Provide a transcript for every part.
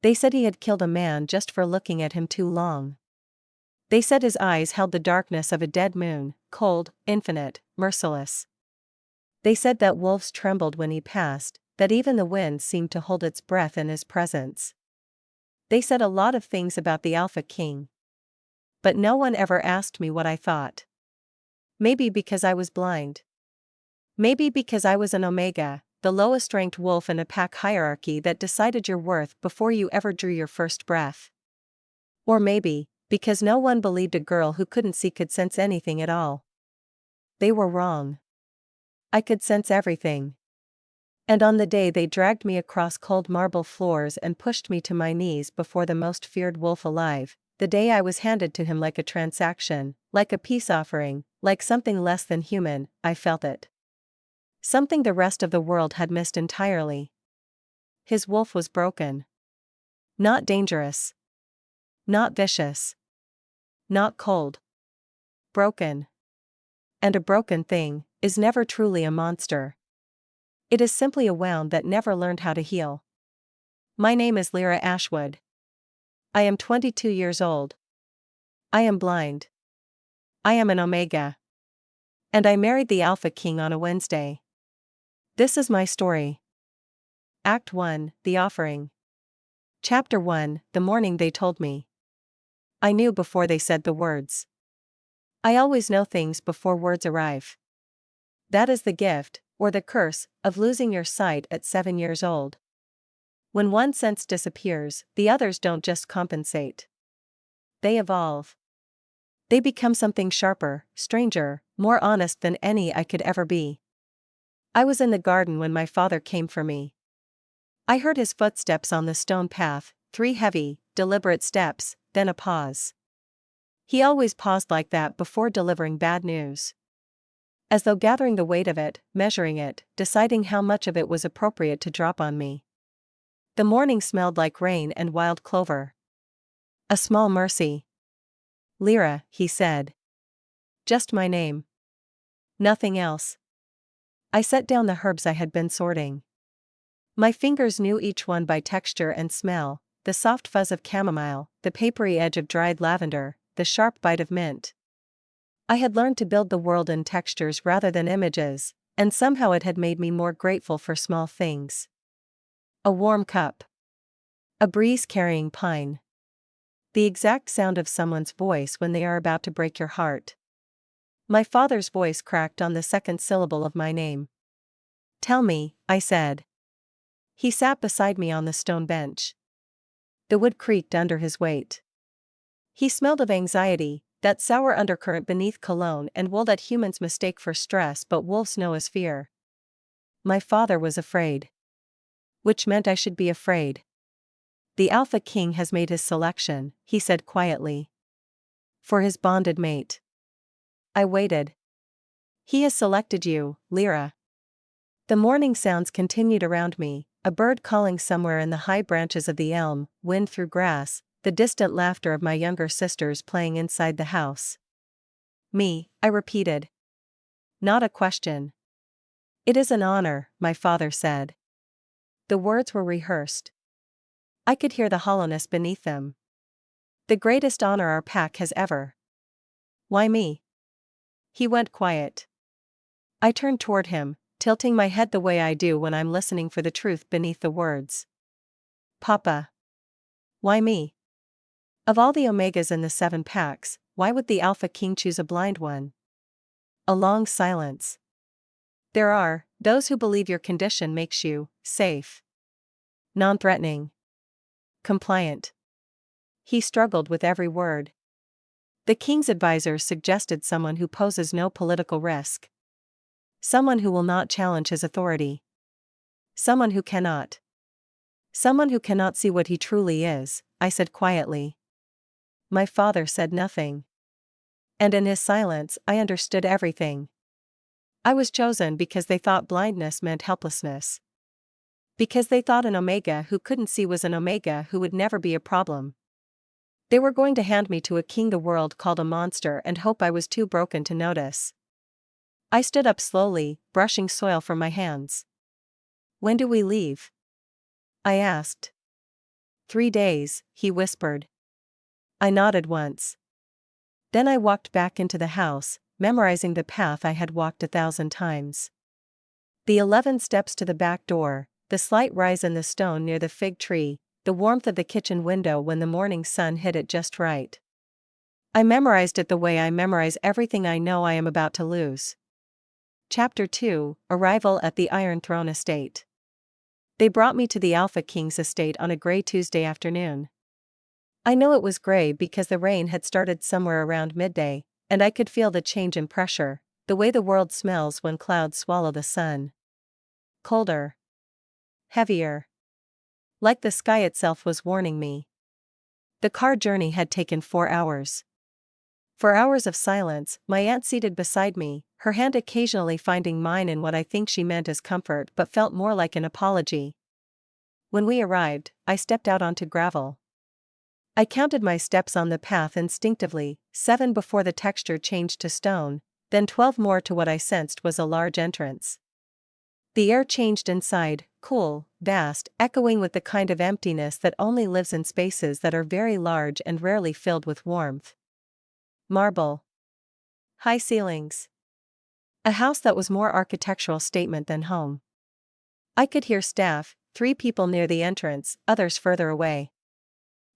They said he had killed a man just for looking at him too long. They said his eyes held the darkness of a dead moon, cold, infinite, merciless. They said that wolves trembled when he passed, that even the wind seemed to hold its breath in his presence. They said a lot of things about the Alpha King. But no one ever asked me what I thought. Maybe because I was blind. Maybe because I was an Omega, the lowest ranked wolf in a pack hierarchy that decided your worth before you ever drew your first breath. Or maybe, because no one believed a girl who couldn't see could sense anything at all. They were wrong. I could sense everything. And on the day they dragged me across cold marble floors and pushed me to my knees before the most feared wolf alive, the day I was handed to him like a transaction, like a peace offering, like something less than human, I felt it. Something the rest of the world had missed entirely. His wolf was broken. Not dangerous. Not vicious. Not cold. Broken. And a broken thing is never truly a monster. It is simply a wound that never learned how to heal. My name is Lyra Ashwood. I am 22 years old. I am blind. I am an Omega. And I married the Alpha King on a Wednesday. This is my story. Act 1, The Offering. Chapter 1, The Morning They Told Me. I knew before they said the words. I always know things before words arrive. That is the gift, or the curse, of losing your sight at 7 years old. When one sense disappears, the others don't just compensate. They evolve. They become something sharper, stranger, more honest than any I could ever be. I was in the garden when my father came for me. I heard his footsteps on the stone path, 3 heavy, deliberate steps, then a pause. He always paused like that before delivering bad news. As though gathering the weight of it, measuring it, deciding how much of it was appropriate to drop on me. The morning smelled like rain and wild clover. A small mercy. Lyra, he said. Just my name. Nothing else. I set down the herbs I had been sorting. My fingers knew each one by texture and smell, the soft fuzz of chamomile, the papery edge of dried lavender, the sharp bite of mint. I had learned to build the world in textures rather than images, and somehow it had made me more grateful for small things. A warm cup. A breeze carrying pine. The exact sound of someone's voice when they are about to break your heart. My father's voice cracked on the second syllable of my name. Tell me, I said. He sat beside me on the stone bench. The wood creaked under his weight. He smelled of anxiety, that sour undercurrent beneath cologne and wool that humans mistake for stress but wolves know as fear. My father was afraid. Which meant I should be afraid. The Alpha King has made his selection, he said quietly. For his bonded mate. I waited. He has selected you, Lyra. The morning sounds continued around me, a bird calling somewhere in the high branches of the elm, wind through grass, the distant laughter of my younger sisters playing inside the house. Me, I repeated. Not a question. It is an honor, my father said. The words were rehearsed. I could hear the hollowness beneath them. The greatest honor our pack has ever. Why me? He went quiet. I turned toward him, tilting my head the way I do when I'm listening for the truth beneath the words. Papa. Why me? Of all the Omegas in the 7 packs, why would the Alpha King choose a blind one? A long silence. There are those who believe your condition makes you safe. Non-threatening. Compliant. He struggled with every word. The king's advisors suggested someone who poses no political risk. Someone who will not challenge his authority. Someone who cannot. Someone who cannot see what he truly is, I said quietly. My father said nothing. And in his silence I understood everything. I was chosen because they thought blindness meant helplessness. Because they thought an Omega who couldn't see was an Omega who would never be a problem. They were going to hand me to a king the world called a monster and hope I was too broken to notice. I stood up slowly, brushing soil from my hands. When do we leave? I asked. 3 days, he whispered. I nodded once. Then I walked back into the house, memorizing the path I had walked 1,000 times. The 11 steps to the back door, the slight rise in the stone near the fig tree, the warmth of the kitchen window when the morning sun hit it just right. I memorized it the way I memorize everything I know I am about to lose. Chapter 2: Arrival at the Iron Throne Estate. They brought me to the Alpha King's estate on a gray Tuesday afternoon. I know it was gray because the rain had started somewhere around midday, and I could feel the change in pressure, the way the world smells when clouds swallow the sun. Colder. Heavier. Like the sky itself was warning me. The car journey had taken 4 hours. 4 hours of silence, my aunt seated beside me, her hand occasionally finding mine in what I think she meant as comfort but felt more like an apology. When we arrived, I stepped out onto gravel. I counted my steps on the path instinctively, 7 before the texture changed to stone, then 12 more to what I sensed was a large entrance. The air changed inside, cool, vast, echoing with the kind of emptiness that only lives in spaces that are very large and rarely filled with warmth. Marble. High ceilings. A house that was more architectural statement than home. I could hear staff, 3 people near the entrance, others further away.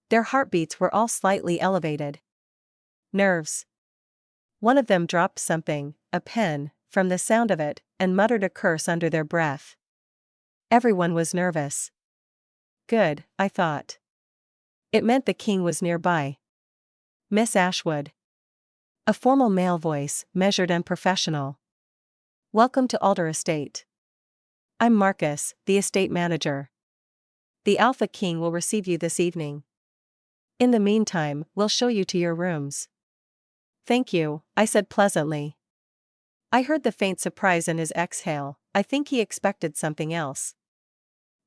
Their heartbeats were all slightly elevated. Nerves. One of them dropped something, a pen, from the sound of it, and muttered a curse under their breath. Everyone was nervous. Good, I thought. It meant the king was nearby. Miss Ashwood. A formal male voice, measured and professional. Welcome to Alder Estate. I'm Marcus, the estate manager. The Alpha King will receive you this evening. In the meantime, we'll show you to your rooms. Thank you, I said pleasantly. I heard the faint surprise in his exhale. I think he expected something else.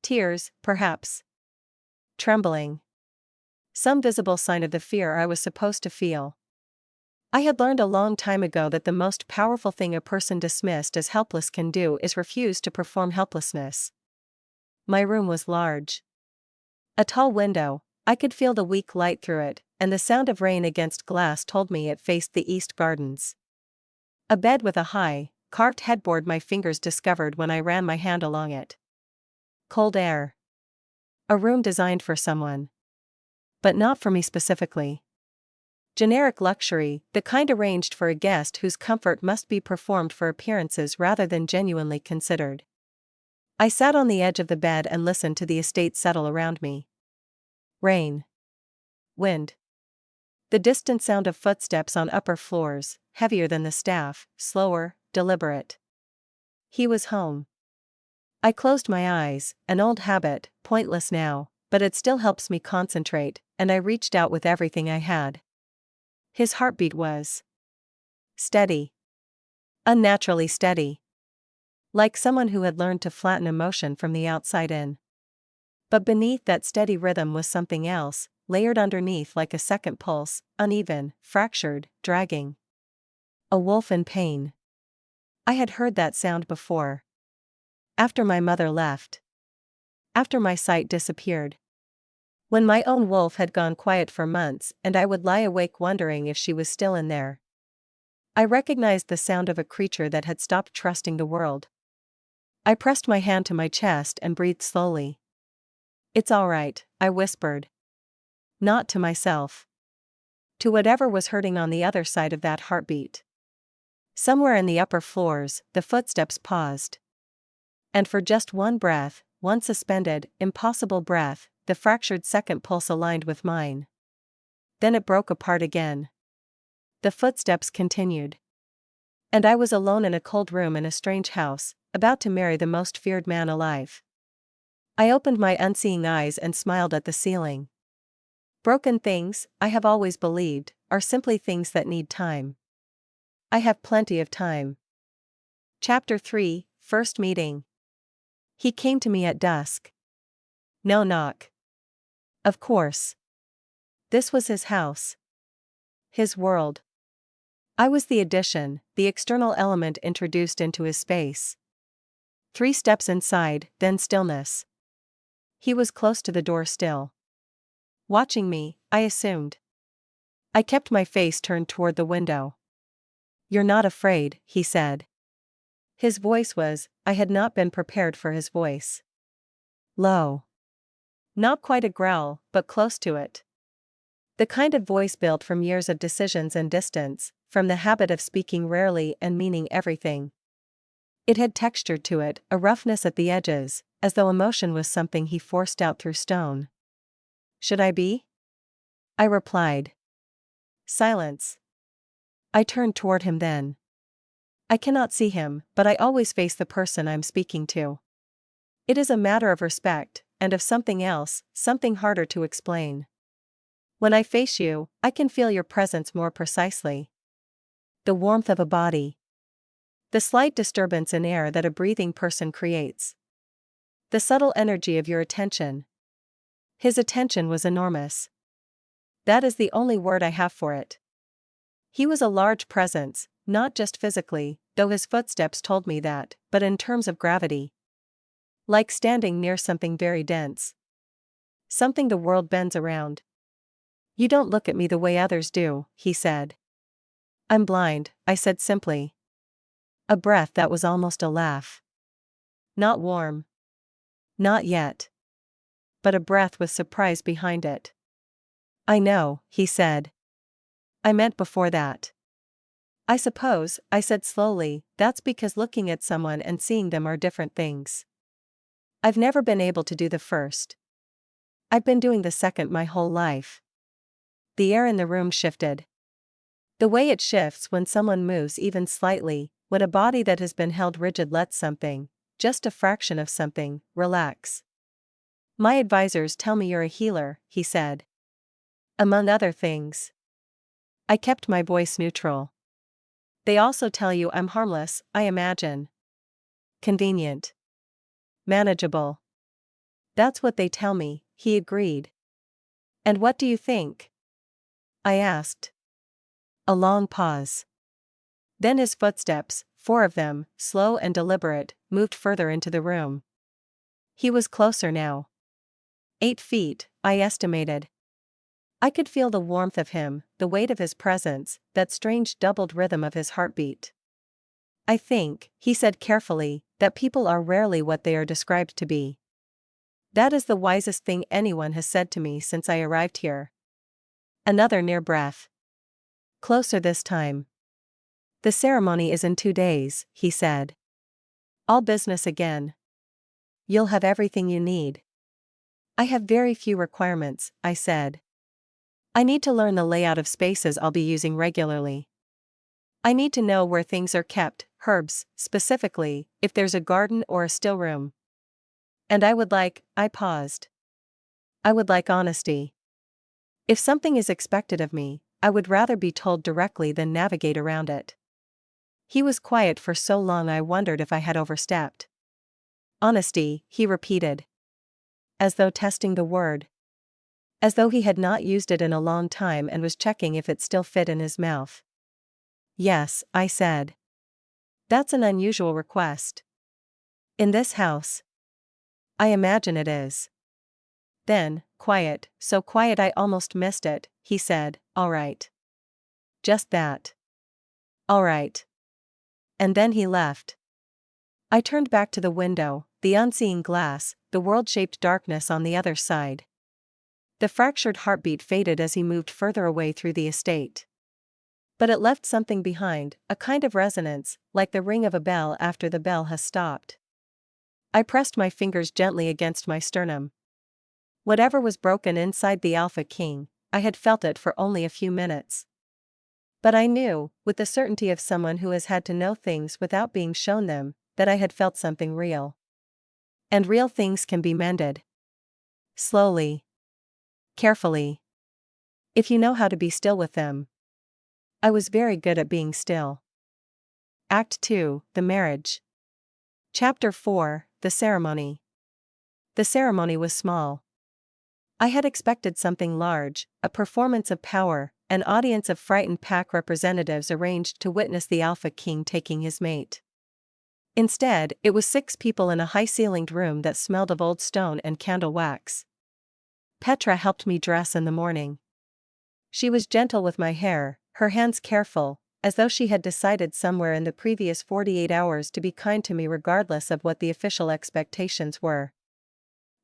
Tears, perhaps. Trembling. Some visible sign of the fear I was supposed to feel. I had learned a long time ago that the most powerful thing a person dismissed as helpless can do is refuse to perform helplessness. My room was large. A tall window, I could feel the weak light through it, and the sound of rain against glass told me it faced the east gardens. A bed with a high, carved headboard my fingers discovered when I ran my hand along it. Cold air. A room designed for someone. But not for me specifically. Generic luxury, the kind arranged for a guest whose comfort must be performed for appearances rather than genuinely considered. I sat on the edge of the bed and listened to the estate settle around me. Rain. Wind. The distant sound of footsteps on upper floors, heavier than the staff, slower, deliberate. He was home. I closed my eyes, an old habit, pointless now, but it still helps me concentrate, and I reached out with everything I had. His heartbeat was steady. Unnaturally steady. Like someone who had learned to flatten emotion from the outside in. But beneath that steady rhythm was something else, layered underneath like a second pulse, uneven, fractured, dragging. A wolf in pain. I had heard that sound before. After my mother left. After my sight disappeared. When my own wolf had gone quiet for months and I would lie awake wondering if she was still in there. I recognized the sound of a creature that had stopped trusting the world. I pressed my hand to my chest and breathed slowly. It's all right, I whispered. Not to myself. To whatever was hurting on the other side of that heartbeat. Somewhere in the upper floors, the footsteps paused. And for just one breath, one suspended, impossible breath, the fractured second pulse aligned with mine. Then it broke apart again. The footsteps continued. And I was alone in a cold room in a strange house, about to marry the most feared man alive. I opened my unseeing eyes and smiled at the ceiling. Broken things, I have always believed, are simply things that need time. I have plenty of time. Chapter 3: First Meeting. He came to me at dusk. No knock. Of course. This was his house. His world. I was the addition, the external element introduced into his space. 3 steps inside, then stillness. He was close to the door still. watching me, I assumed. I kept my face turned toward the window. "You're not afraid," he said. His voice was, I had not been prepared for his voice. Low. Not quite a growl, but close to it. The kind of voice built from years of decisions and distance, from the habit of speaking rarely and meaning everything. It had texture to it, a roughness at the edges, as though emotion was something he forced out through stone. "Should I be?" I replied. Silence. I turned toward him then. I cannot see him, but I always face the person I'm speaking to. It is a matter of respect, and of something else, something harder to explain. When I face you, I can feel your presence more precisely. The warmth of a body. The slight disturbance in air that a breathing person creates. The subtle energy of your attention. His attention was enormous. That is the only word I have for it. He was a large presence, not just physically, though his footsteps told me that, but in terms of gravity. Like standing near something very dense. Something the world bends around. "You don't look at me the way others do," he said. "I'm blind," I said simply. A breath that was almost a laugh. Not warm. Not yet. But a breath with surprise behind it. "I know," he said. "I meant before that." "I suppose," I said slowly, "that's because looking at someone and seeing them are different things. I've never been able to do the first. I've been doing the second my whole life." The air in the room shifted. The way it shifts when someone moves even slightly, when a body that has been held rigid lets something, just a fraction of something, relax. "My advisors tell me you're a healer," he said. "Among other things." I kept my voice neutral. "They also tell you I'm harmless, I imagine. Convenient. Manageable." "That's what they tell me," he agreed. "And what do you think?" I asked. A long pause. Then his footsteps, 4 of them, slow and deliberate, moved further into the room. He was closer now. 8 feet, I estimated. I could feel the warmth of him, the weight of his presence, that strange doubled rhythm of his heartbeat. "I think," he said carefully, "that people are rarely what they are described to be. That is the wisest thing anyone has said to me since I arrived here." Another near breath. Closer this time. "The ceremony is in 2 days," he said. "All business again. You'll have everything you need." "I have very few requirements," I said. "I need to learn the layout of spaces I'll be using regularly. I need to know where things are kept, herbs, specifically, if there's a garden or a still room. And I paused. I would like honesty. If something is expected of me, I would rather be told directly than navigate around it." He was quiet for so long I wondered if I had overstepped. "Honesty," he repeated. As though testing the word. As though he had not used it in a long time and was checking if it still fit in his mouth. "Yes," I said. "That's an unusual request. In this house." "I imagine it is." Then, quiet, so quiet I almost missed it, he said, "All right." Just that. "All right." And then he left. I turned back to the window, the unseeing glass, the world-shaped darkness on the other side. The fractured heartbeat faded as he moved further away through the estate. But it left something behind, a kind of resonance, like the ring of a bell after the bell has stopped. I pressed my fingers gently against my sternum. Whatever was broken inside the Alpha King, I had felt it for only a few minutes. But I knew, with the certainty of someone who has had to know things without being shown them, that I had felt something real. And real things can be mended. Slowly. Carefully. If you know how to be still with them. I was very good at being still. Act 2, The Marriage. Chapter 4, The Ceremony. The ceremony was small. I had expected something large, a performance of power, an audience of frightened pack representatives arranged to witness the Alpha King taking his mate. Instead, it was 6 people in a high-ceilinged room that smelled of old stone and candle wax. Petra helped me dress in the morning. She was gentle with my hair, her hands careful, as though she had decided somewhere in the previous 48 hours to be kind to me regardless of what the official expectations were.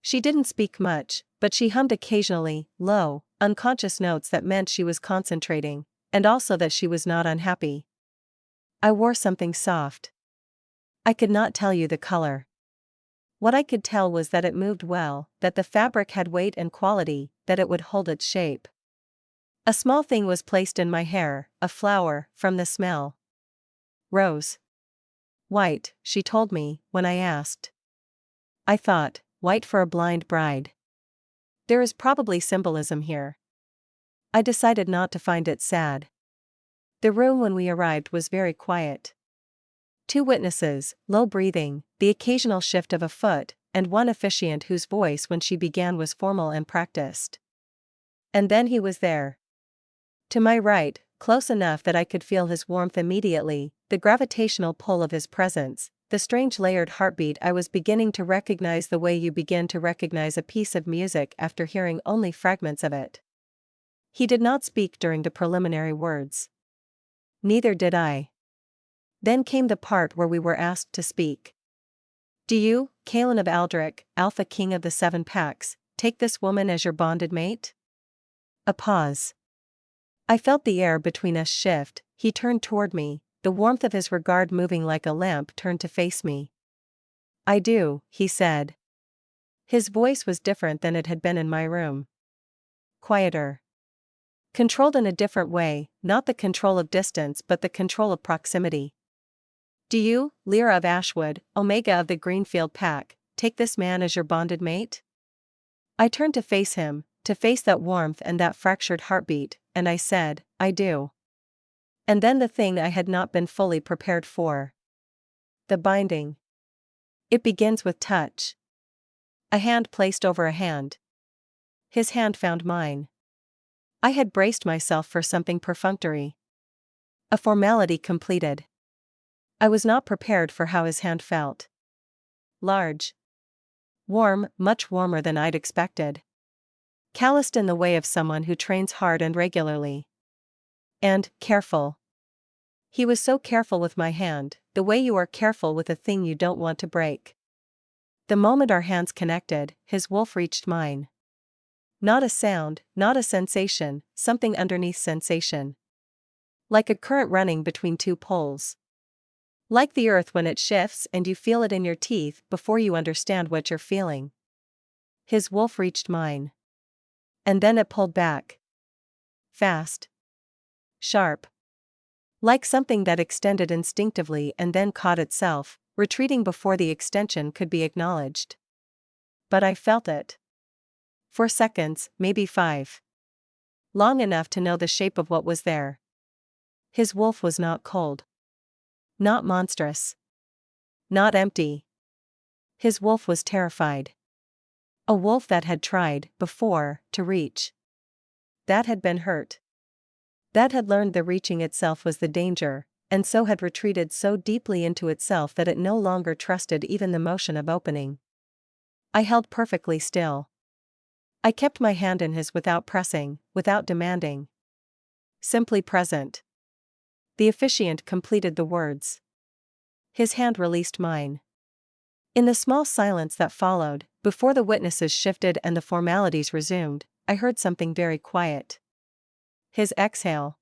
She didn't speak much, but she hummed occasionally, low, unconscious notes that meant she was concentrating, and also that she was not unhappy. I wore something soft. I could not tell you the color. What I could tell was that it moved well, that the fabric had weight and quality, that it would hold its shape. A small thing was placed in my hair, a flower, from the smell. Rose. White, she told me, when I asked. I thought, white for a blind bride. There is probably symbolism here. I decided not to find it sad. The room when we arrived was very quiet. 2 witnesses, low breathing, the occasional shift of a foot, and one officiant whose voice when she began was formal and practiced. And then he was there. To my right, close enough that I could feel his warmth immediately, the gravitational pull of his presence, the strange layered heartbeat. I was beginning to recognize the way you begin to recognize a piece of music after hearing only fragments of it. He did not speak during the preliminary words. Neither did I. Then came the part where we were asked to speak. Do you, Kalen of Aldrich, Alpha King of the 7 Packs, take this woman as your bonded mate? A pause. I felt the air between us shift. He turned toward me, the warmth of his regard moving like a lamp turned to face me. I do, he said. His voice was different than it had been in my room. Quieter. Controlled in a different way, not the control of distance but the control of proximity. Do you, Lyra of Ashwood, Omega of the Greenfield Pack, take this man as your bonded mate? I turned to face him, to face that warmth and that fractured heartbeat, and I said, I do. And then the thing I had not been fully prepared for. The binding. It begins with touch. A hand placed over a hand. His hand found mine. I had braced myself for something perfunctory. A formality completed. I was not prepared for how his hand felt. Large. Warm, much warmer than I'd expected. Calloused in the way of someone who trains hard and regularly. And careful. He was so careful with my hand, the way you are careful with a thing you don't want to break. The moment our hands connected, his wolf reached mine. Not a sound, not a sensation, something underneath sensation. Like a current running between 2 poles. Like the earth when it shifts and you feel it in your teeth before you understand what you're feeling. His wolf reached mine. And then it pulled back. Fast. Sharp. Like something that extended instinctively and then caught itself, retreating before the extension could be acknowledged. But I felt it. For seconds, maybe 5. Long enough to know the shape of what was there. His wolf was not cold. Not monstrous. Not empty. His wolf was terrified. A wolf that had tried, before, to reach. That had been hurt. That had learned the reaching itself was the danger, and so had retreated so deeply into itself that it no longer trusted even the motion of opening. I held perfectly still. I kept my hand in his without pressing, without demanding. Simply present. The officiant completed the words. His hand released mine. In the small silence that followed, before the witnesses shifted and the formalities resumed, I heard something very quiet. His exhale.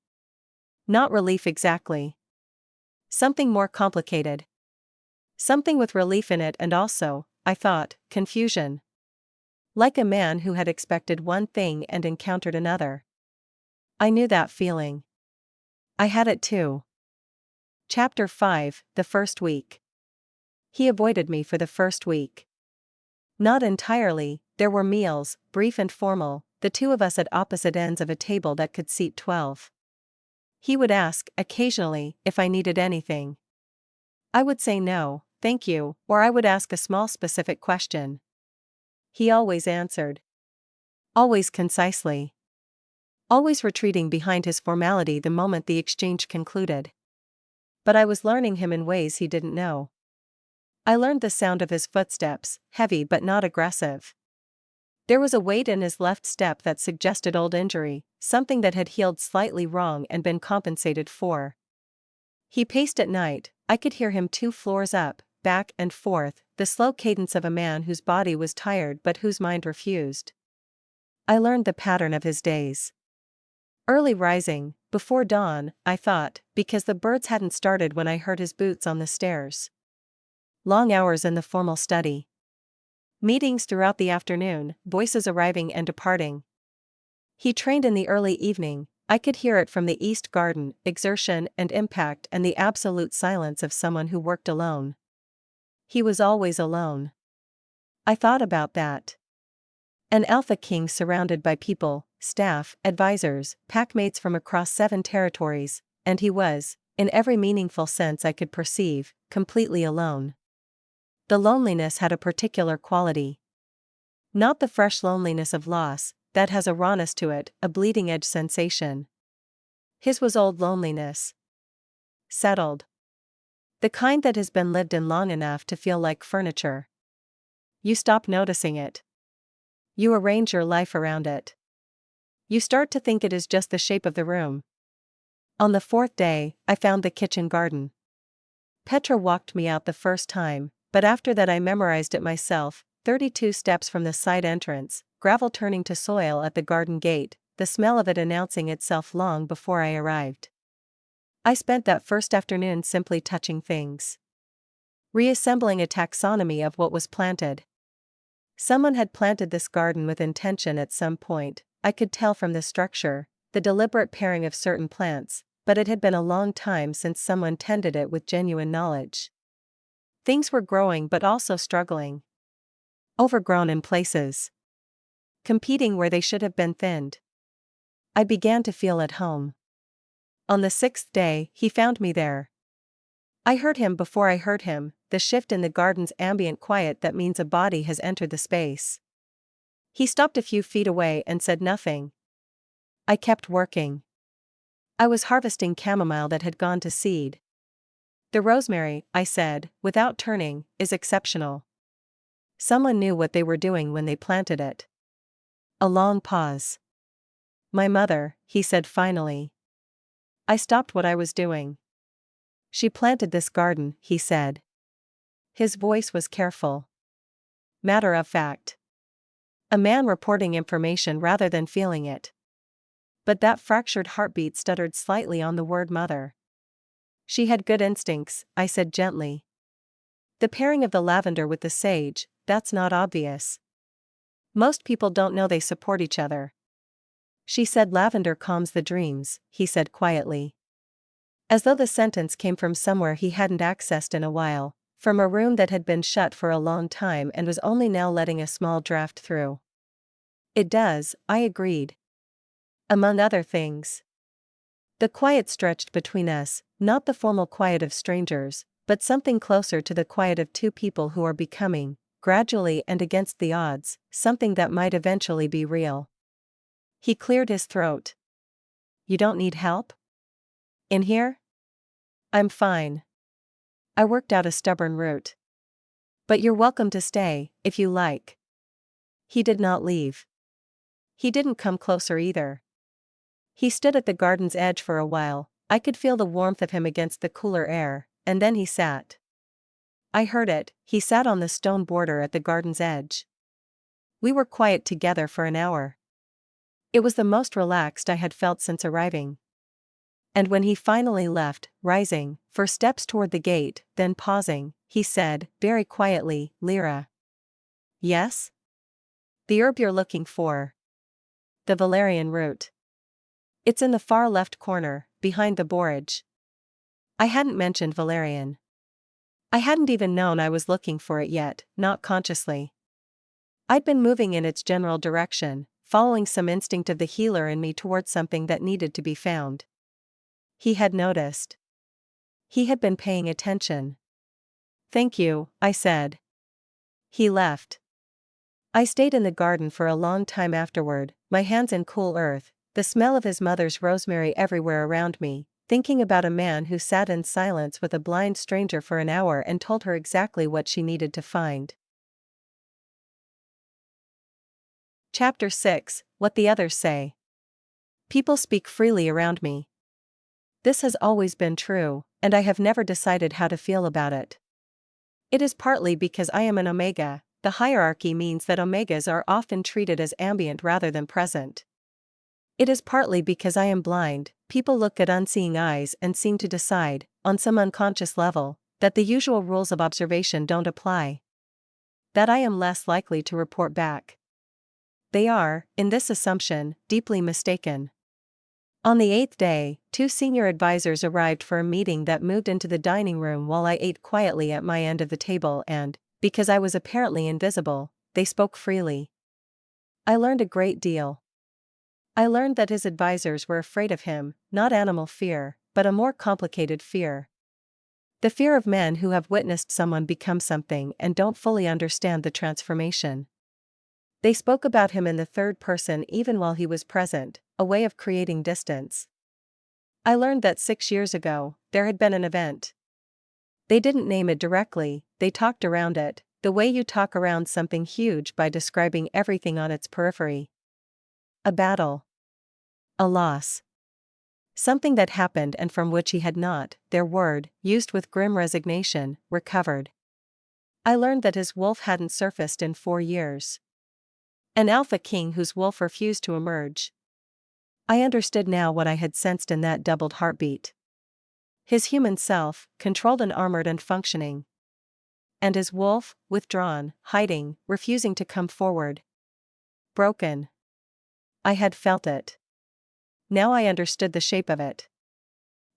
Not relief exactly. Something more complicated. Something with relief in it and also, I thought, confusion. Like a man who had expected one thing and encountered another. I knew that feeling. I had it too. Chapter 5, the first week. He avoided me for the first week. Not entirely, there were meals, brief and formal, the 2 of us at opposite ends of a table that could seat 12. He would ask, occasionally, if I needed anything. I would say no, thank you, or I would ask a small specific question. He always answered. Always concisely. Always retreating behind his formality the moment the exchange concluded. But I was learning him in ways he didn't know. I learned the sound of his footsteps, heavy but not aggressive. There was a weight in his left step that suggested old injury, something that had healed slightly wrong and been compensated for. He paced at night. I could hear him 2 floors up, back and forth, the slow cadence of a man whose body was tired but whose mind refused. I learned the pattern of his days. Early rising, before dawn, I thought, because the birds hadn't started when I heard his boots on the stairs. Long hours in the formal study. Meetings throughout the afternoon, voices arriving and departing. He trained in the early evening. I could hear it from the east garden, exertion and impact and the absolute silence of someone who worked alone. He was always alone. I thought about that. An alpha king surrounded by people, staff, advisors, packmates from across 7 territories, and he was, in every meaningful sense I could perceive, completely alone. The loneliness had a particular quality. Not the fresh loneliness of loss, that has a rawness to it, a bleeding-edge sensation. His was old loneliness. Settled. The kind that has been lived in long enough to feel like furniture. You stop noticing it. You arrange your life around it. You start to think it is just the shape of the room. On the 4th day, I found the kitchen garden. Petra walked me out the first time, but after that I memorized it myself. 32 steps from the side entrance, gravel turning to soil at the garden gate, the smell of it announcing itself long before I arrived. I spent that first afternoon simply touching things. Reassembling a taxonomy of what was planted. Someone had planted this garden with intention at some point. I could tell from the structure, the deliberate pairing of certain plants, but it had been a long time since someone tended it with genuine knowledge. Things were growing but also struggling. Overgrown in places. Competing where they should have been thinned. I began to feel at home. On the 6th day, he found me there. I heard him before I heard him, the shift in the garden's ambient quiet that means a body has entered the space. He stopped a few feet away and said nothing. I kept working. I was harvesting chamomile that had gone to seed. The rosemary, I said, without turning, is exceptional. Someone knew what they were doing when they planted it. A long pause. My mother, he said finally. I stopped what I was doing. She planted this garden, he said. His voice was careful. Matter of fact. A man reporting information rather than feeling it. But that fractured heartbeat stuttered slightly on the word mother. She had good instincts, I said gently. The pairing of the lavender with the sage, that's not obvious. Most people don't know they support each other. She said lavender calms the dreams, he said quietly. As though the sentence came from somewhere he hadn't accessed in a while, from a room that had been shut for a long time and was only now letting a small draft through. It does, I agreed. Among other things. The quiet stretched between us, not the formal quiet of strangers, but something closer to the quiet of 2 people who are becoming, gradually and against the odds, something that might eventually be real. He cleared his throat. You don't need help? In here? I'm fine. I worked out a stubborn route. But you're welcome to stay, if you like. He did not leave. He didn't come closer either. He stood at the garden's edge for a while. I could feel the warmth of him against the cooler air, and then he sat. I heard it, he sat on the stone border at the garden's edge. We were quiet together for an hour. It was the most relaxed I had felt since arriving. And when he finally left, rising, for steps toward the gate, then pausing, he said, very quietly, Lyra. Yes? The herb you're looking for. The valerian root. It's in the far left corner, behind the borage. I hadn't mentioned valerian. I hadn't even known I was looking for it yet, not consciously. I'd been moving in its general direction, following some instinct of the healer in me towards something that needed to be found. He had noticed. He had been paying attention. Thank you, I said. He left. I stayed in the garden for a long time afterward, my hands in cool earth, the smell of his mother's rosemary everywhere around me, thinking about a man who sat in silence with a blind stranger for an hour and told her exactly what she needed to find. Chapter 6, What the Others Say. People speak freely around me. This has always been true, and I have never decided how to feel about it. It is partly because I am an omega. The hierarchy means that omegas are often treated as ambient rather than present. It is partly because I am blind. People look at unseeing eyes and seem to decide, on some unconscious level, that the usual rules of observation don't apply. That I am less likely to report back. They are, in this assumption, deeply mistaken. On the 8th day, 2 senior advisors arrived for a meeting that moved into the dining room while I ate quietly at my end of the table and, because I was apparently invisible, they spoke freely. I learned a great deal. I learned that his advisors were afraid of him, not animal fear, but a more complicated fear. The fear of men who have witnessed someone become something and don't fully understand the transformation. They spoke about him in the third person even while he was present, a way of creating distance. I learned that 6 years ago, there had been an event. They didn't name it directly, they talked around it, the way you talk around something huge by describing everything on its periphery. A battle. A loss. Something that happened and from which he had not, their word, used with grim resignation, recovered. I learned that his wolf hadn't surfaced in 4 years. An alpha king whose wolf refused to emerge. I understood now what I had sensed in that doubled heartbeat. His human self, controlled and armored and functioning. And his wolf, withdrawn, hiding, refusing to come forward. Broken. I had felt it. Now I understood the shape of it.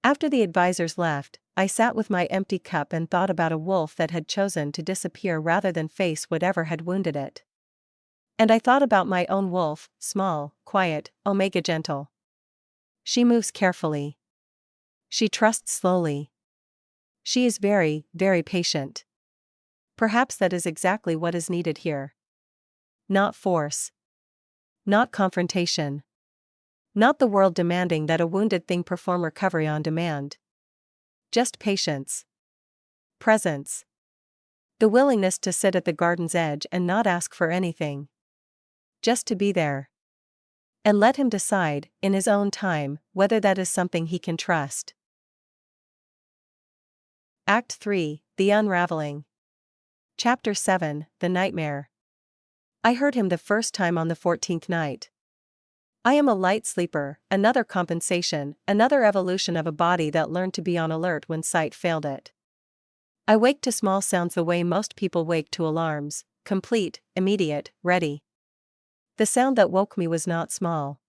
After the advisors left, I sat with my empty cup and thought about a wolf that had chosen to disappear rather than face whatever had wounded it. And I thought about my own wolf, small, quiet, omega gentle. She moves carefully. She trusts slowly. She is very, very patient. Perhaps that is exactly what is needed here. Not force. Not confrontation. Not the world demanding that a wounded thing perform recovery on demand. Just patience. Presence. The willingness to sit at the garden's edge and not ask for anything. Just to be there. And let him decide, in his own time, whether that is something he can trust. Act 3, The Unraveling. Chapter 7, The Nightmare. I heard him the first time on the 14th night. I am a light sleeper, another compensation, another evolution of a body that learned to be on alert when sight failed it. I wake to small sounds the way most people wake to alarms, complete, immediate, ready. The sound that woke me was not small.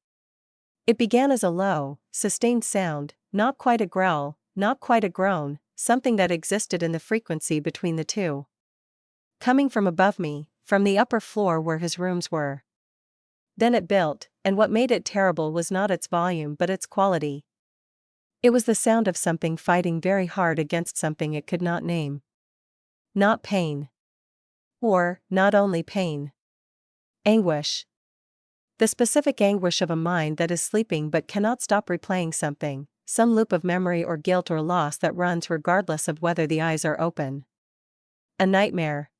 It began as a low, sustained sound, not quite a growl, not quite a groan, something that existed in the frequency between the two. Coming from above me, from the upper floor where his rooms were. Then it built, and what made it terrible was not its volume but its quality. It was the sound of something fighting very hard against something it could not name. Not pain. Or, not only pain. Anguish. The specific anguish of a mind that is sleeping but cannot stop replaying something, some loop of memory or guilt or loss that runs regardless of whether the eyes are open. A nightmare.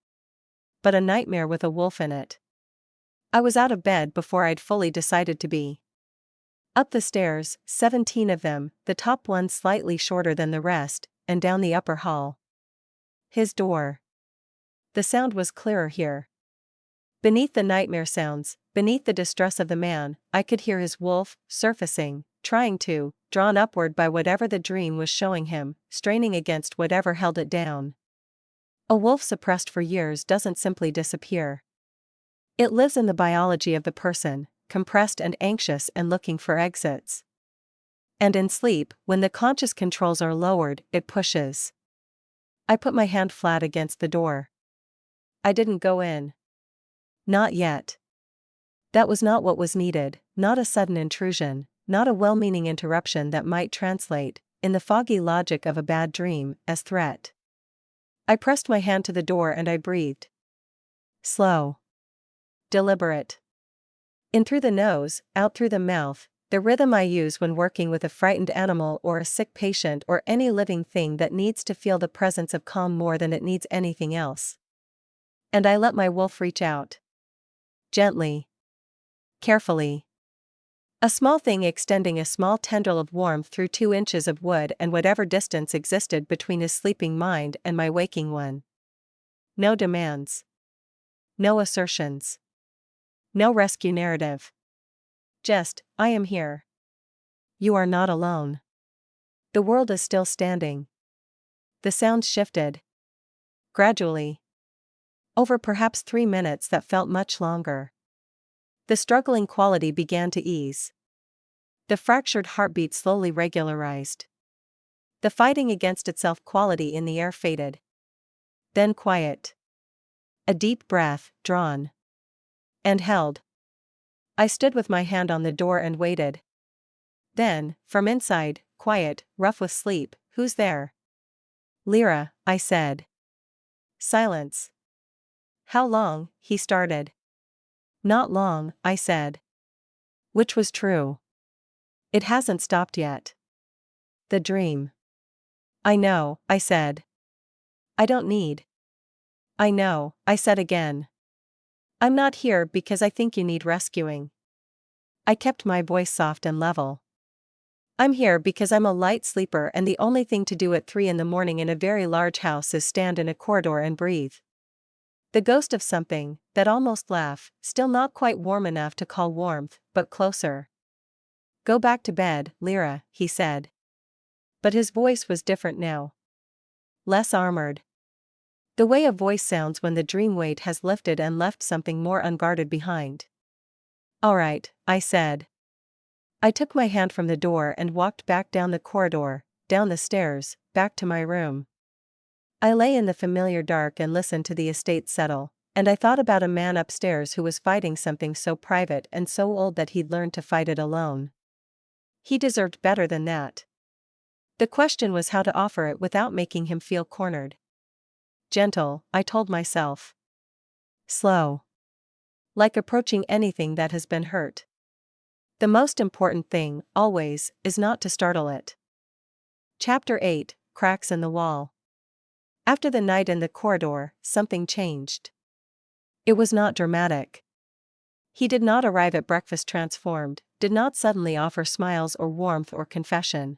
But a nightmare with a wolf in it. I was out of bed before I'd fully decided to be. Up the stairs, 17 of them, the top one slightly shorter than the rest, and down the upper hall. His door. The sound was clearer here. Beneath the nightmare sounds, beneath the distress of the man, I could hear his wolf, surfacing, trying to, drawn upward by whatever the dream was showing him, straining against whatever held it down. A wolf suppressed for years doesn't simply disappear. It lives in the biology of the person, compressed and anxious and looking for exits. And in sleep, when the conscious controls are lowered, it pushes. I put my hand flat against the door. I didn't go in. Not yet. That was not what was needed, not a sudden intrusion, not a well-meaning interruption that might translate, in the foggy logic of a bad dream, as threat. I pressed my hand to the door and I breathed. Slow. Deliberate. In through the nose, out through the mouth, the rhythm I use when working with a frightened animal or a sick patient or any living thing that needs to feel the presence of calm more than it needs anything else. And I let my wolf reach out. Gently. carefully. A small thing extending a small tendril of warmth through 2 inches of wood and whatever distance existed between his sleeping mind and my waking one. No demands. No assertions. No rescue narrative. Just, I am here. You are not alone. The world is still standing. The sounds shifted. Gradually. Over perhaps 3 minutes that felt much longer. The struggling quality began to ease. The fractured heartbeat slowly regularized. The fighting against itself quality in the air faded. Then quiet. A deep breath, drawn. And held. I stood with my hand on the door and waited. Then, from inside, quiet, rough with sleep, "Who's there?" "Lyra," I said. Silence. "How long?" he started. "Not long," I said. Which was true. "It hasn't stopped yet." "The dream." "I know," I said. "I don't need." "I know," I said again. "I'm not here because I think you need rescuing." I kept my voice soft and level. "I'm here because I'm a light sleeper and the only thing to do at 3 in the morning in a very large house is stand in a corridor and breathe." The ghost of something, that almost laugh, still not quite warm enough to call warmth, but closer. "Go back to bed, Lyra," he said. But his voice was different now. Less armored. The way a voice sounds when the dream weight has lifted and left something more unguarded behind. "All right," I said. I took my hand from the door and walked back down the corridor, down the stairs, back to my room. I lay in the familiar dark and listened to the estate settle, and I thought about a man upstairs who was fighting something so private and so old that he'd learned to fight it alone. He deserved better than that. The question was how to offer it without making him feel cornered. Gentle, I told myself. Slow. Like approaching anything that has been hurt. The most important thing, always, is not to startle it. Chapter 8, Cracks in the Wall. After the night in the corridor, something changed. It was not dramatic. He did not arrive at breakfast transformed, did not suddenly offer smiles or warmth or confession.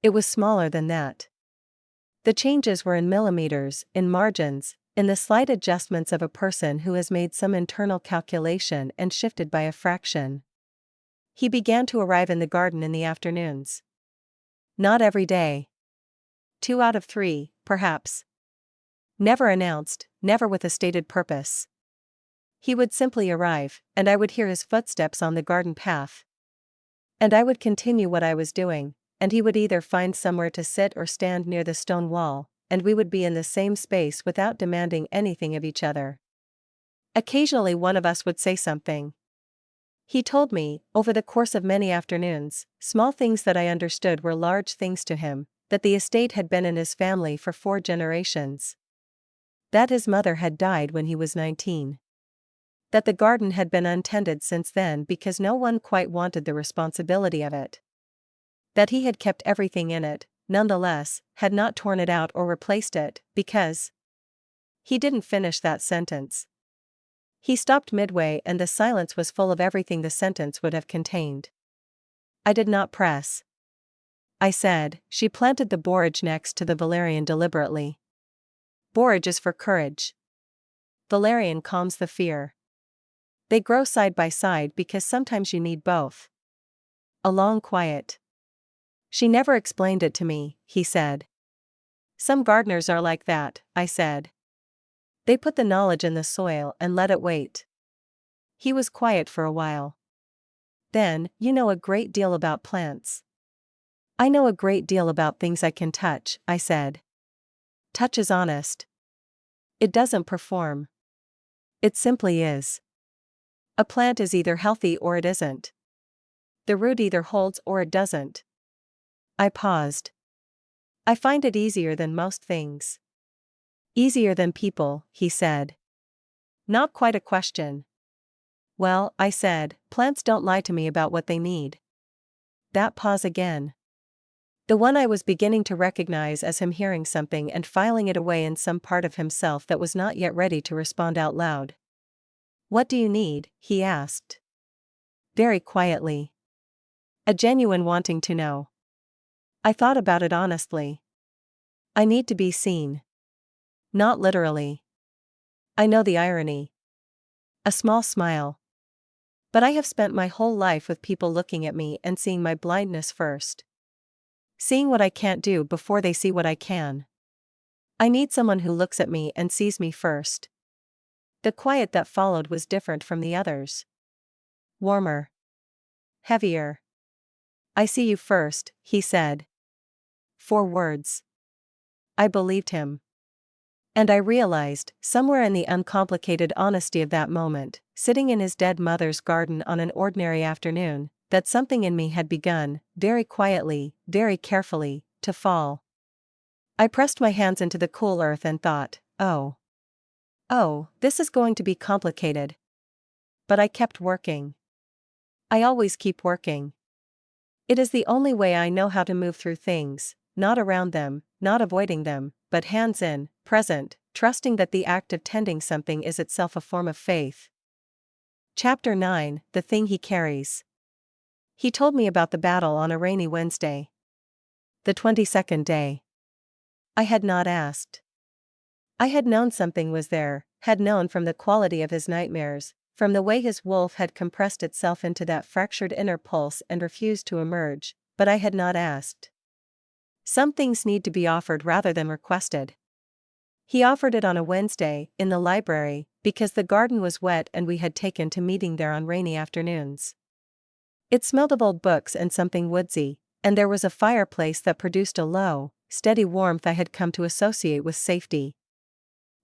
It was smaller than that. The changes were in millimeters, in margins, in the slight adjustments of a person who has made some internal calculation and shifted by a fraction. He began to arrive in the garden in the afternoons. Not every day. 2 out of 3, perhaps. Never announced, never with a stated purpose. He would simply arrive, and I would hear his footsteps on the garden path. And I would continue what I was doing, and he would either find somewhere to sit or stand near the stone wall, and we would be in the same space without demanding anything of each other. Occasionally one of us would say something. He told me, over the course of many afternoons, small things that I understood were large things to him, that the estate had been in his family for 4 generations. That his mother had died when he was 19. That the garden had been untended since then because no one quite wanted the responsibility of it. That he had kept everything in it, nonetheless, had not torn it out or replaced it, because... He didn't finish that sentence. He stopped midway and the silence was full of everything the sentence would have contained. I did not press. I said, "She planted the borage next to the valerian deliberately. Borage is for courage. Valerian calms the fear. They grow side by side because sometimes you need both." A long quiet. "She never explained it to me," he said. "Some gardeners are like that," I said. "They put the knowledge in the soil and let it wait." He was quiet for a while. "Then, you know a great deal about plants." "I know a great deal about things I can touch," I said. "Touch is honest. It doesn't perform. It simply is. A plant is either healthy or it isn't. The root either holds or it doesn't." I paused. "I find it easier than most things." "Easier than people," he said. Not quite a question. "Well," I said, "plants don't lie to me about what they need." That pause again. The one I was beginning to recognize as him hearing something and filing it away in some part of himself that was not yet ready to respond out loud. "What do you need?" he asked. very quietly. A genuine wanting to know. I thought about it honestly. I need to be seen. Not literally. I know the irony. A small smile. But I have spent my whole life with people looking at me and seeing my blindness first. Seeing what I can't do before they see what I can. I need someone who looks at me and sees me first. The quiet that followed was different from the others. Warmer. Heavier. I see you first, he said. 4 words. I believed him. And I realized, somewhere in the uncomplicated honesty of that moment, sitting in his dead mother's garden on an ordinary afternoon, that something in me had begun, very quietly, very carefully, to fall. I pressed my hands into the cool earth and thought, oh, this is going to be complicated. But I kept working. I always keep working. It is the only way I know how to move through things, not around them, not avoiding them, but hands in, present, trusting that the act of tending something is itself a form of faith. Chapter 9, The Thing He Carries. He told me about the battle on a rainy Wednesday. The 22nd day. I had not asked. I had known something was there, had known from the quality of his nightmares, from the way his wolf had compressed itself into that fractured inner pulse and refused to emerge, but I had not asked. Some things need to be offered rather than requested. He offered it on a Wednesday, in the library, because the garden was wet and we had taken to meeting there on rainy afternoons. It smelled of old books and something woodsy, and there was a fireplace that produced a low, steady warmth I had come to associate with safety.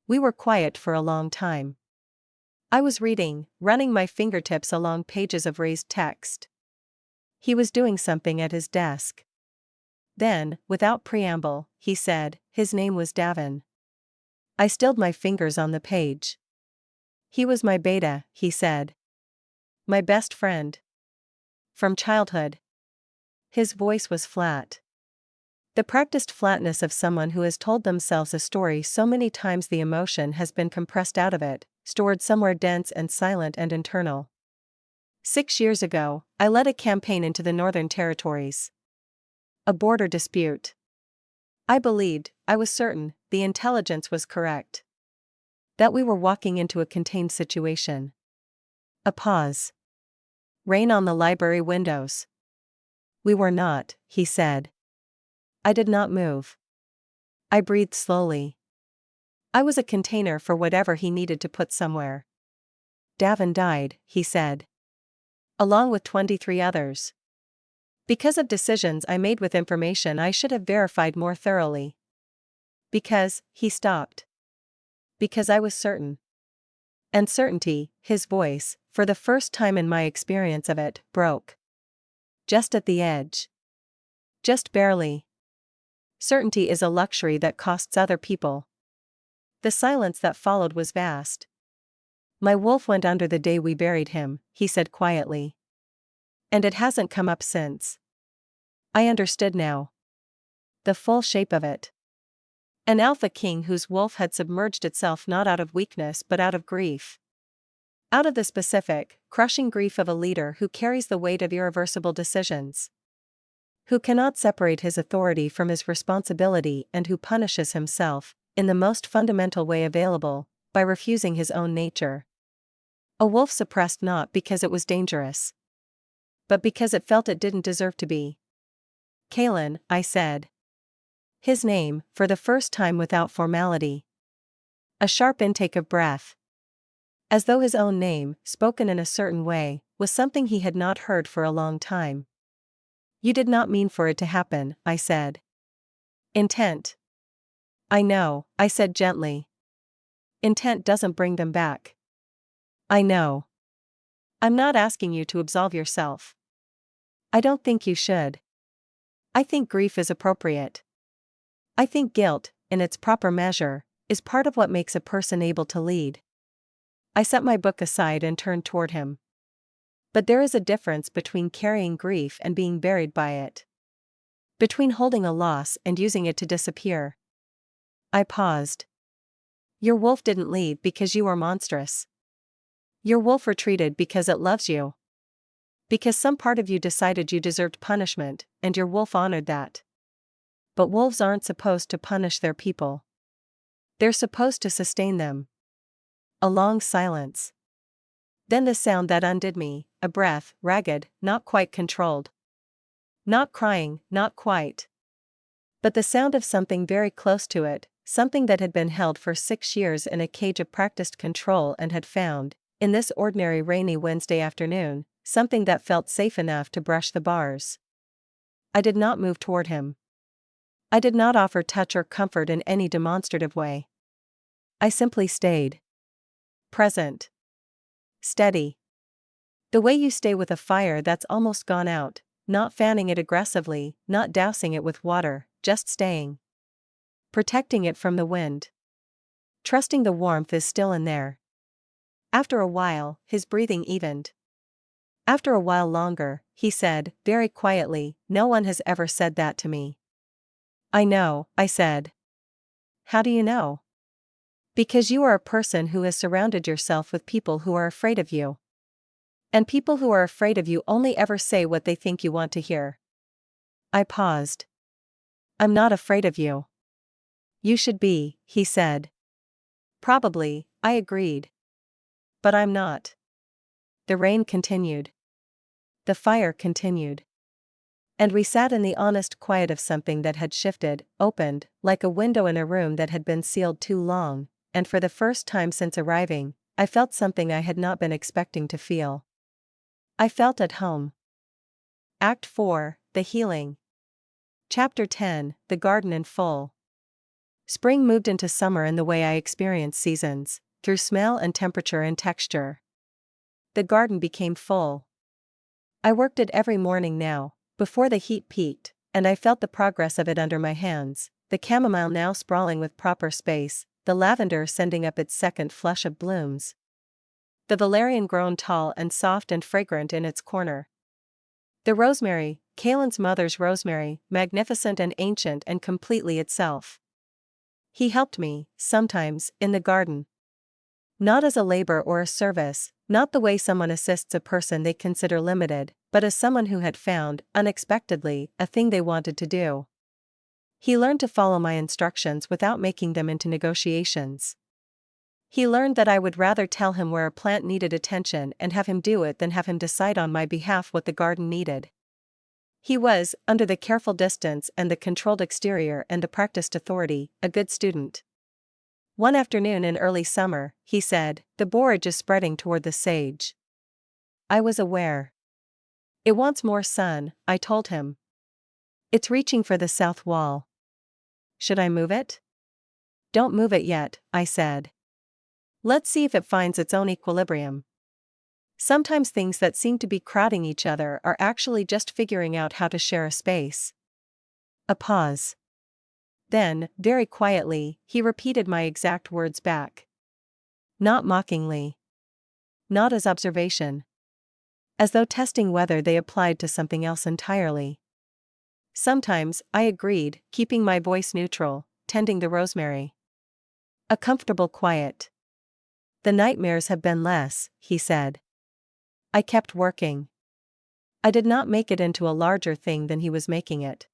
We were quiet for a long time. I was reading, running my fingertips along pages of raised text. He was doing something at his desk. Then, without preamble, he said, his name was Davin. I stilled my fingers on the page. He was my beta, he said. My best friend. From childhood. His voice was flat. The practiced flatness of someone who has told themselves a story so many times the emotion has been compressed out of it, stored somewhere dense and silent and internal. 6 years ago, I led a campaign into the Northern Territories. A border dispute. I believed, I was certain, the intelligence was correct. That we were walking into a contained situation. A pause. Rain on the library windows. We were not, he said. I did not move. I breathed slowly. I was a container for whatever he needed to put somewhere. Davin died, he said. Along with 23 others. Because of decisions I made with information I should have verified more thoroughly. Because, he stopped. Because I was certain. And certainty, his voice, for the first time in my experience of it, broke. Just at the edge. Just barely. Certainty is a luxury that costs other people. The silence that followed was vast. My wolf went under the day we buried him, he said quietly. And it hasn't come up since. I understood now. The full shape of it. An alpha king whose wolf had submerged itself not out of weakness but out of grief. Out of the specific, crushing grief of a leader who carries the weight of irreversible decisions. Who cannot separate his authority from his responsibility and who punishes himself, in the most fundamental way available, by refusing his own nature. A wolf suppressed not because it was dangerous. But because it felt it didn't deserve to be. Kalen, I said. His name, for the first time without formality. A sharp intake of breath. As though his own name, spoken in a certain way, was something he had not heard for a long time. You did not mean for it to happen, I said. Intent. I know, I said gently. Intent doesn't bring them back. I know. I'm not asking you to absolve yourself. I don't think you should. I think grief is appropriate. I think guilt, in its proper measure, is part of what makes a person able to lead. I set my book aside and turned toward him. But there is a difference between carrying grief and being buried by it. Between holding a loss and using it to disappear. I paused. Your wolf didn't leave because you were monstrous. Your wolf retreated because it loves you. Because some part of you decided you deserved punishment, and your wolf honored that. But wolves aren't supposed to punish their people. They're supposed to sustain them. A long silence. Then the sound that undid me, a breath, ragged, not quite controlled. Not crying, not quite. But the sound of something very close to it, something that had been held for 6 years in a cage of practiced control and had found, in this ordinary rainy Wednesday afternoon, something that felt safe enough to brush the bars. I did not move toward him. I did not offer touch or comfort in any demonstrative way. I simply stayed. Present. Steady. The way you stay with a fire that's almost gone out, not fanning it aggressively, not dousing it with water, just staying. Protecting it from the wind. Trusting the warmth is still in there. After a while, his breathing evened. After a while longer, he said, very quietly, "No one has ever said that to me." "I know," I said. "How do you know?" "Because you are a person who has surrounded yourself with people who are afraid of you. And people who are afraid of you only ever say what they think you want to hear." I paused. "I'm not afraid of you." "You should be," he said. "Probably," I agreed. "But I'm not." The rain continued. The fire continued. And we sat in the honest quiet of something that had shifted, opened, like a window in a room that had been sealed too long, and for the first time since arriving, I felt something I had not been expecting to feel. I felt at home. Act 4, The Healing. Chapter 10, The Garden in Full. Spring moved into summer in the way I experience seasons, through smell and temperature and texture. The garden became full. I worked it every morning now, before the heat peaked, and I felt the progress of it under my hands, the chamomile now sprawling with proper space, the lavender sending up its second flush of blooms. The valerian grown tall and soft and fragrant in its corner. The rosemary, Kalen's mother's rosemary, magnificent and ancient and completely itself. He helped me, sometimes, in the garden. Not as a labor or a service, not the way someone assists a person they consider limited, but as someone who had found, unexpectedly, a thing they wanted to do. He learned to follow my instructions without making them into negotiations. He learned that I would rather tell him where a plant needed attention and have him do it than have him decide on my behalf what the garden needed. He was, under the careful distance and the controlled exterior and the practiced authority, a good student. One afternoon in early summer, he said, "The borage is spreading toward the sage." I was aware. "It wants more sun," I told him. "It's reaching for the south wall." "Should I move it?" "Don't move it yet," I said. "Let's see if it finds its own equilibrium." Sometimes things that seem to be crowding each other are actually just figuring out how to share a space. A pause. Then, very quietly, he repeated my exact words back. Not mockingly. Not as observation. As though testing whether they applied to something else entirely. Sometimes, I agreed, keeping my voice neutral, tending the rosemary. A comfortable quiet. "The nightmares have been less," he said. I kept working. I did not make it into a larger thing than he was making it.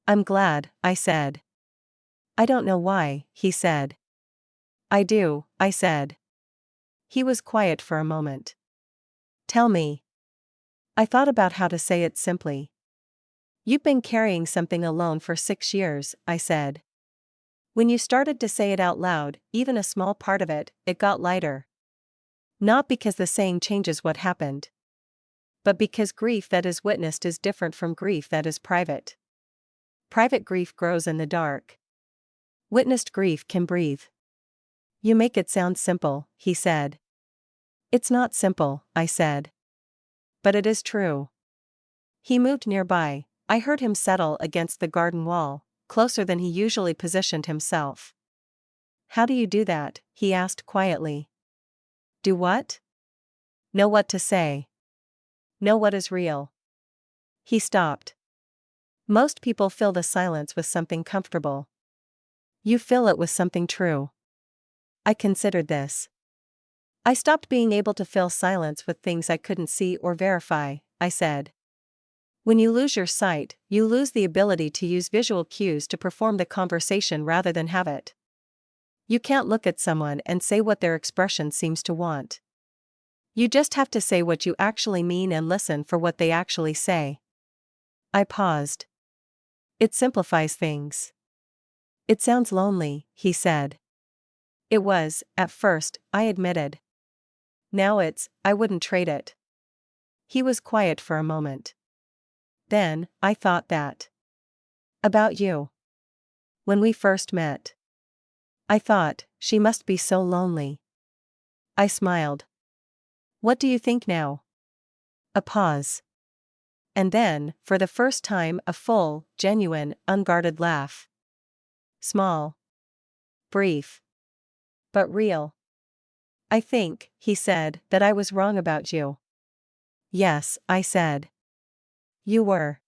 "I'm glad," I said. "I don't know why," he said. "I do," I said. He was quiet for a moment. "Tell me." I thought about how to say it simply. "You've been carrying something alone for 6 years," I said. When you started to say it out loud, even a small part of it, it got lighter. Not because the saying changes what happened, but because grief that is witnessed is different from grief that is private. Private grief grows in the dark. Witnessed grief can breathe. "You make it sound simple," he said. "It's not simple," I said. "But it is true." He moved nearby. I heard him settle against the garden wall, closer than he usually positioned himself. "How do you do that?" he asked quietly. "Do what?" "Know what to say. Know what is real." He stopped. "Most people fill the silence with something comfortable. You fill it with something true." I considered this. I stopped being able to fill silence with things I couldn't see or verify, I said. When you lose your sight, you lose the ability to use visual cues to perform the conversation rather than have it. You can't look at someone and say what their expression seems to want. You just have to say what you actually mean and listen for what they actually say. I paused. It simplifies things. It sounds lonely, he said. It was, at first, I admitted. Now I wouldn't trade it. He was quiet for a moment. Then, I thought that. About you. When we first met. I thought, she must be so lonely. I smiled. What do you think now? A pause. And then, for the first time, a full, genuine, unguarded laugh. Small. Brief. But real. I think, he said, that I was wrong about you. Yes, I said. You were.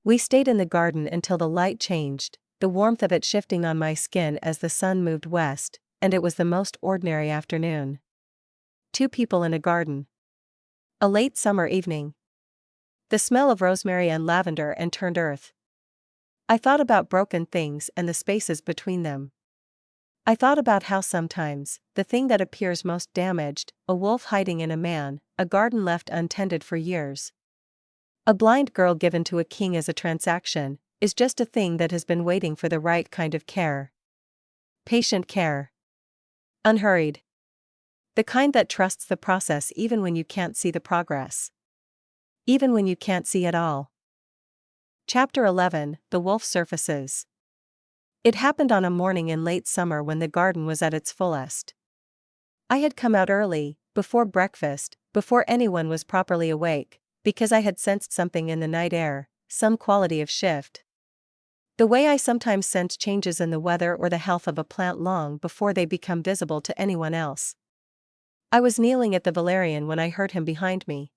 We stayed in the garden until the light changed, the warmth of it shifting on my skin as the sun moved west, and it was the most ordinary afternoon. 2 people in a garden. A late summer evening. The smell of rosemary and lavender and turned earth. I thought about broken things and the spaces between them. I thought about how sometimes, the thing that appears most damaged, a wolf hiding in a man, a garden left untended for years, a blind girl given to a king as a transaction, is just a thing that has been waiting for the right kind of care. Patient care. Unhurried. The kind that trusts the process even when you can't see the progress. Even when you can't see at all. Chapter 11, The Wolf Surfaces. It happened on a morning in late summer when the garden was at its fullest. I had come out early, before breakfast, before anyone was properly awake, because I had sensed something in the night air, some quality of shift. The way I sometimes sense changes in the weather or the health of a plant long before they become visible to anyone else. I was kneeling at the valerian when I heard him behind me.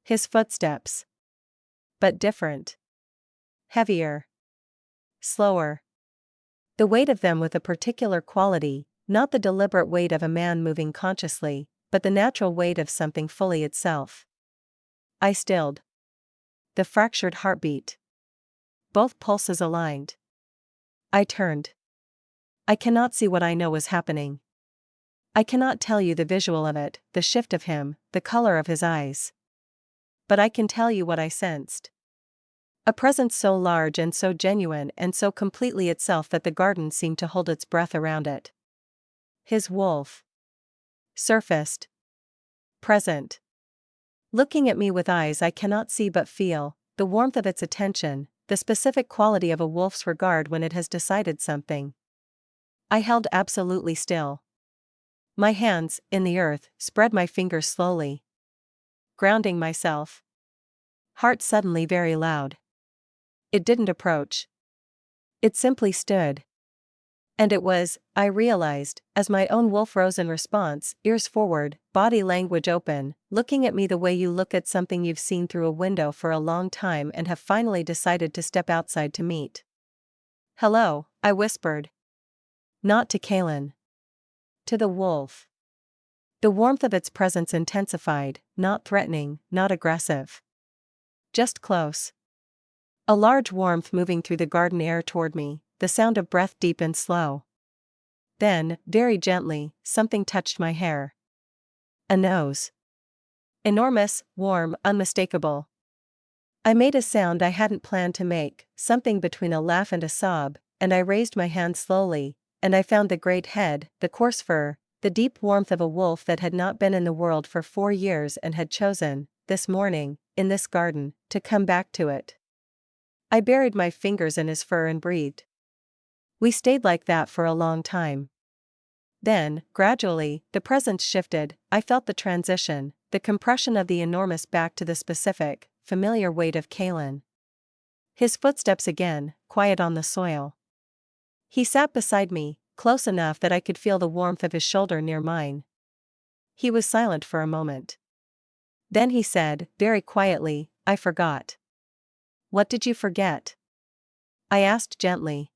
His footsteps. But different. Heavier. Slower. The weight of them with a particular quality, not the deliberate weight of a man moving consciously, but the natural weight of something fully itself. I stilled. The fractured heartbeat. Both pulses aligned. I turned. I cannot see what I know is happening. I cannot tell you the visual of it, the shift of him, the color of his eyes. But I can tell you what I sensed. A presence so large and so genuine and so completely itself that the garden seemed to hold its breath around it. His wolf. Surfaced. Present. Looking at me with eyes I cannot see but feel, the warmth of its attention, the specific quality of a wolf's regard when it has decided something. I held absolutely still. My hands, in the earth, spread my fingers slowly. Grounding myself. Heart suddenly very loud. It didn't approach. It simply stood. And it was, I realized, as my own wolf rose in response, ears forward, body language open, looking at me the way you look at something you've seen through a window for a long time and have finally decided to step outside to meet. Hello, I whispered. Not to Kalen. To the wolf. The warmth of its presence intensified, not threatening, not aggressive. Just close. A large warmth moving through the garden air toward me, the sound of breath deep and slow. Then, very gently, something touched my hair. A nose. Enormous, warm, unmistakable. I made a sound I hadn't planned to make, something between a laugh and a sob, and I raised my hand slowly, and I found the great head, the coarse fur, the deep warmth of a wolf that had not been in the world for 4 years and had chosen, this morning, in this garden, to come back to it. I buried my fingers in his fur and breathed. We stayed like that for a long time. Then, gradually, the presence shifted. I felt the transition, the compression of the enormous back to the specific, familiar weight of Kalen. His footsteps again, quiet on the soil. He sat beside me, close enough that I could feel the warmth of his shoulder near mine. He was silent for a moment. Then he said, very quietly, I forgot. What did you forget? I asked gently.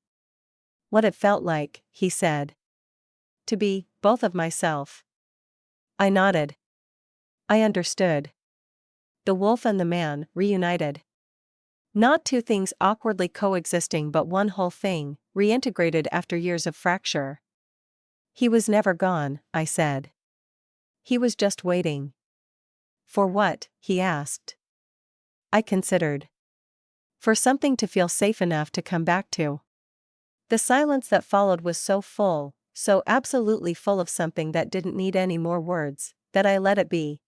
What it felt like, he said. To be, both of myself. I nodded. I understood. The wolf and the man, reunited. Not two things awkwardly coexisting but one whole thing, reintegrated after years of fracture. He was never gone, I said. He was just waiting. For what? He asked. I considered. For something to feel safe enough to come back to. The silence that followed was so full, so absolutely full of something that didn't need any more words, that I let it be.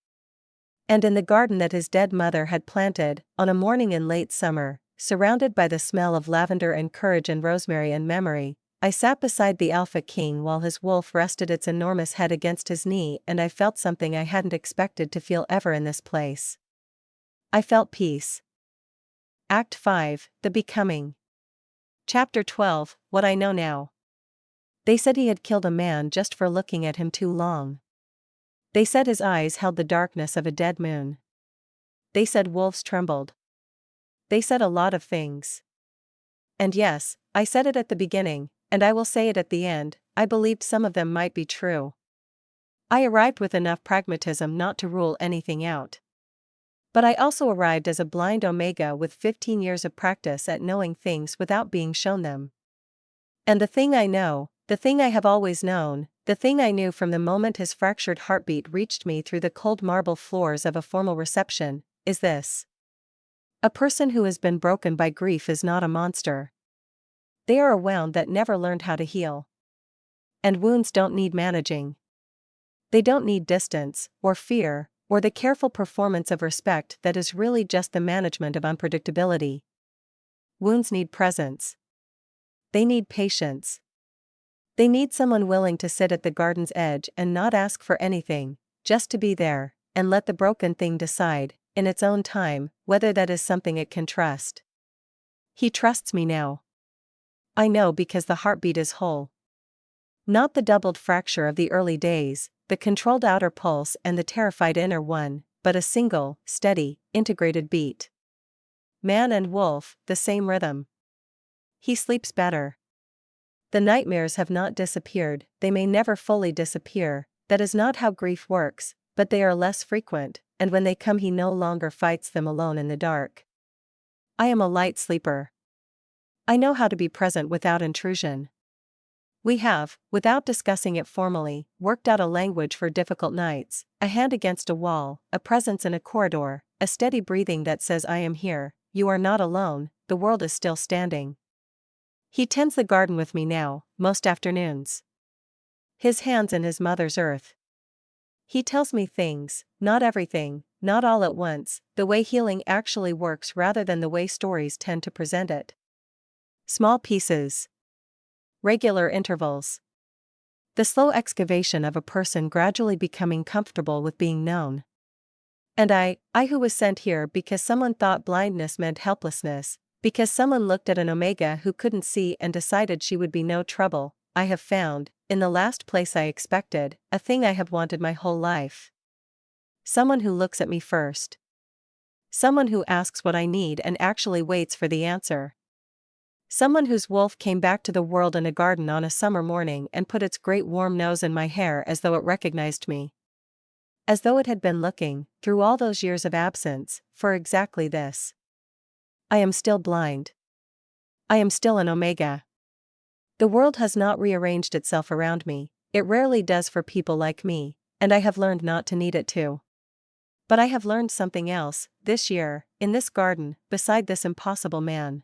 And in the garden that his dead mother had planted, on a morning in late summer, surrounded by the smell of lavender and courage and rosemary and memory, I sat beside the Alpha King while his wolf rested its enormous head against his knee, and I felt something I hadn't expected to feel ever in this place. I felt peace. Act 5, The Becoming. Chapter 12, What I Know Now. They said he had killed a man just for looking at him too long. They said his eyes held the darkness of a dead moon. They said wolves trembled. They said a lot of things. And yes, I said it at the beginning, and I will say it at the end, I believed some of them might be true. I arrived with enough pragmatism not to rule anything out. But I also arrived as a blind Omega with 15 years of practice at knowing things without being shown them. And the thing I know, the thing I have always known, the thing I knew from the moment his fractured heartbeat reached me through the cold marble floors of a formal reception, is this. A person who has been broken by grief is not a monster. They are a wound that never learned how to heal. And wounds don't need managing. They don't need distance, or fear, or the careful performance of respect that is really just the management of unpredictability. Wounds need presence. They need patience. They need someone willing to sit at the garden's edge and not ask for anything, just to be there, and let the broken thing decide, in its own time, whether that is something it can trust. He trusts me now. I know because the heartbeat is whole. Not the doubled fracture of the early days, the controlled outer pulse and the terrified inner one, but a single, steady, integrated beat. Man and wolf, the same rhythm. He sleeps better. The nightmares have not disappeared, they may never fully disappear, that is not how grief works, but they are less frequent, and when they come he no longer fights them alone in the dark. I am a light sleeper. I know how to be present without intrusion. We have, without discussing it formally, worked out a language for difficult nights, a hand against a wall, a presence in a corridor, a steady breathing that says I am here, you are not alone, the world is still standing. He tends the garden with me now, most afternoons. His hands in his mother's earth. He tells me things, not everything, not all at once, the way healing actually works rather than the way stories tend to present it. Small pieces. Regular intervals. The slow excavation of a person gradually becoming comfortable with being known. And I who was sent here because someone thought blindness meant helplessness, because someone looked at an Omega who couldn't see and decided she would be no trouble, I have found, in the last place I expected, a thing I have wanted my whole life. Someone who looks at me first. Someone who asks what I need and actually waits for the answer. Someone whose wolf came back to the world in a garden on a summer morning and put its great warm nose in my hair as though it recognized me. As though it had been looking, through all those years of absence, for exactly this. I am still blind. I am still an Omega. The world has not rearranged itself around me, it rarely does for people like me, and I have learned not to need it to. But I have learned something else, this year, in this garden, beside this impossible man.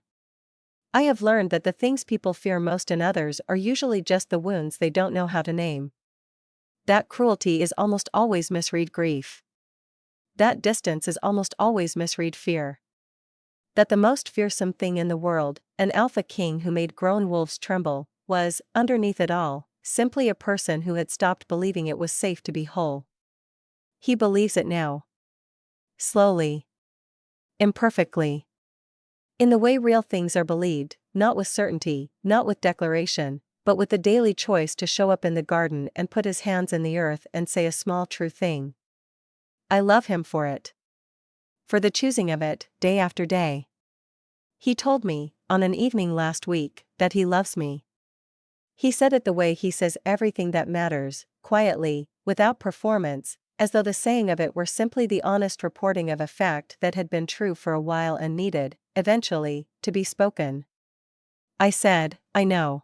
I have learned that the things people fear most in others are usually just the wounds they don't know how to name. That cruelty is almost always misread grief. That distance is almost always misread fear. That the most fearsome thing in the world, an alpha king who made grown wolves tremble, was, underneath it all, simply a person who had stopped believing it was safe to be whole. He believes it now. Slowly. Imperfectly. In the way real things are believed, not with certainty, not with declaration, but with the daily choice to show up in the garden and put his hands in the earth and say a small true thing. I love him for it. For the choosing of it, day after day. He told me, on an evening last week, that he loves me. He said it the way he says everything that matters, quietly, without performance, as though the saying of it were simply the honest reporting of a fact that had been true for a while and needed, eventually, to be spoken. I said, "I know."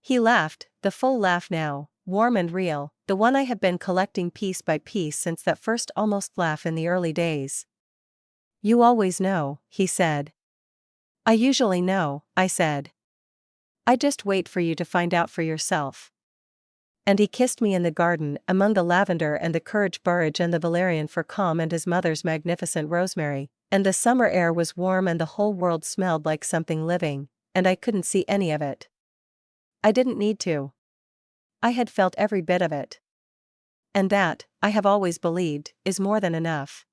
He laughed, the full laugh now, warm and real, the one I had been collecting piece by piece since that first almost laugh in the early days. "You always know," he said. "I usually know," I said. "I just wait for you to find out for yourself." And he kissed me in the garden among the lavender and the courage borage and the valerian for calm and his mother's magnificent rosemary, and the summer air was warm and the whole world smelled like something living, and I couldn't see any of it. I didn't need to. I had felt every bit of it. And that, I have always believed, is more than enough.